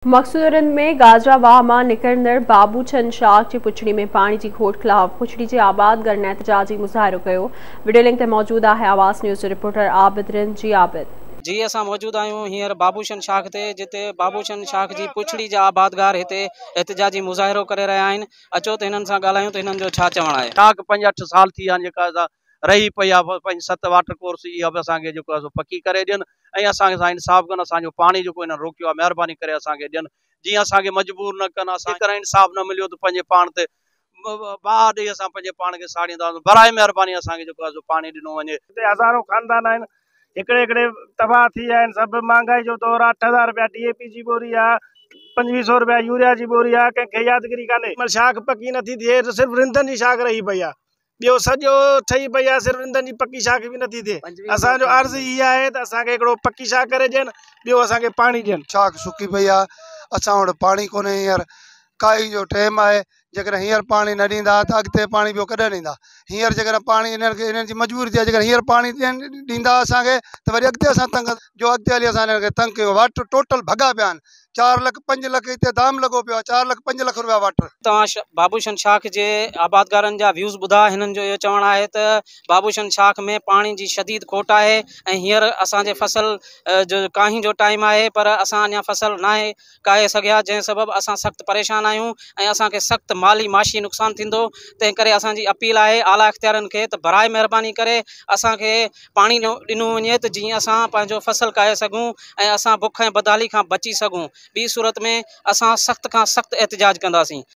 मक़सूदरनि में गाजरावाह मां निकिरंदड़ बाबूचंद शाख जी पुछड़ी में पानी की खोट ख़िलाफ़ पुछड़ी जे आबादगरनि एहतजाजी मुज़ाहिरो कयो। वीडियो लिंक ते मौजूद है आवाज़ न्यूज़ रिपोर्टर आबिद रिंजी। आबिद जी असां मौजूद आहियूं हींअर बाबूचंद शाख ते, जिते बाबूचंद शाख जी पुछड़ी जा आबादगार हिते एहतजाजी मुज़ाहिरो करे रहिया आहिनि। अचो त हिननि सां ॻाल्हायूं त हिननि जो छा चवणु आहे। शाख 5-8 साल थी विया आहिनि जेका रही पई आहे 5-7 वाटर कोर्स इहा बि असांखे जेको आहे पकी करे ॾियनि ऐं असांखे सां इंसाफ़ कनि। असांजो पाणी जेको हिननि रोकियो आहे महिरबानी करे असांखे ॾियनि, जीअं असांखे मजबूर न कनि। असां जेकर इंसाफ़ न मिलियो त पंहिंजे पाण ते बाहि ॾेई असां पंहिंजे पाण खे साड़ींदासीं। बराए महिरबानी असांखे जेको आहे पाणी ॾिनो वञे। हिते हज़ारों खानदान आहिनि, हिकिड़े हिकिड़े तबाह थी विया आहिनि। सभु महांगाई जो दौर आहे। 8,000 रुपया DAP जी बोरी आहे, 2500 रुपया यूरिया जी बोरी आहे। कंहिंखे यादगिरी कान्हे। शाख पकी नथी थिए, सिर्फ़ु रिंधनि जी शाख रही पई आहे, ॿियो सॼो ठही पई आहे, सिर्फ़ु रिंधनि जी पकी शाख बि नथी थिए। असांजो अर्ज़ु इहा आहे त असांखे हिकिड़ो पकी शाख करे ॾियनि, ॿियो असांखे पाणी ॾियनि। शाख सुकी पई आहे, असां वटि पाणी कोन्हे। हींअर काई जो टाइम आहे, जेकर हींअर पाणी न ॾींदा त अॻिते पाणी ॿियो कॾहिं ॾींदा। हींअर जेकर पाणी हिननि जी मजबूरी थी आहे, जेकर हींअर पाणी ॾींदा असांखे त वरी अॻिते असां तंग जो अॻिते हली असां हिननि खे तंग कयो। वाटर टोटल भॻा पिया आहिनि। 4 लख 5 लख हिते दाम लॻो पियो आहे। 4 लख 5 लख रुपया वाटर। तव्हां बाबूचंद शाख जे आबादगारनि जा व्यूज़ ॿुधा। हिननि जो इहो चवणु आहे त बाबूचंद शाख में पाणी जी शदीद खोट आहे ऐं हींअर असांजे फसल जो काहीं जो टाइम आहे, पर असां अञा फसल नाहे काहे सघिया, जंहिं सबबु असां सख़्तु परेशान आहियूं ऐं असांखे सख़्तु माली माशी नुक़सानु थींदो। तंहिं करे असांजी अपील आहे आला इख़्तियारनि खे त बराए महिरबानी करे असांखे पाणी ॾिनो वञे त जीअं असां पंहिंजो फसल काहे सघूं ऐं असां बुख ऐं बदहाली खां बची सघूं। ॿी सूरत में असां सख़्त खां सख़्तु एहतिजाज कंदासीं।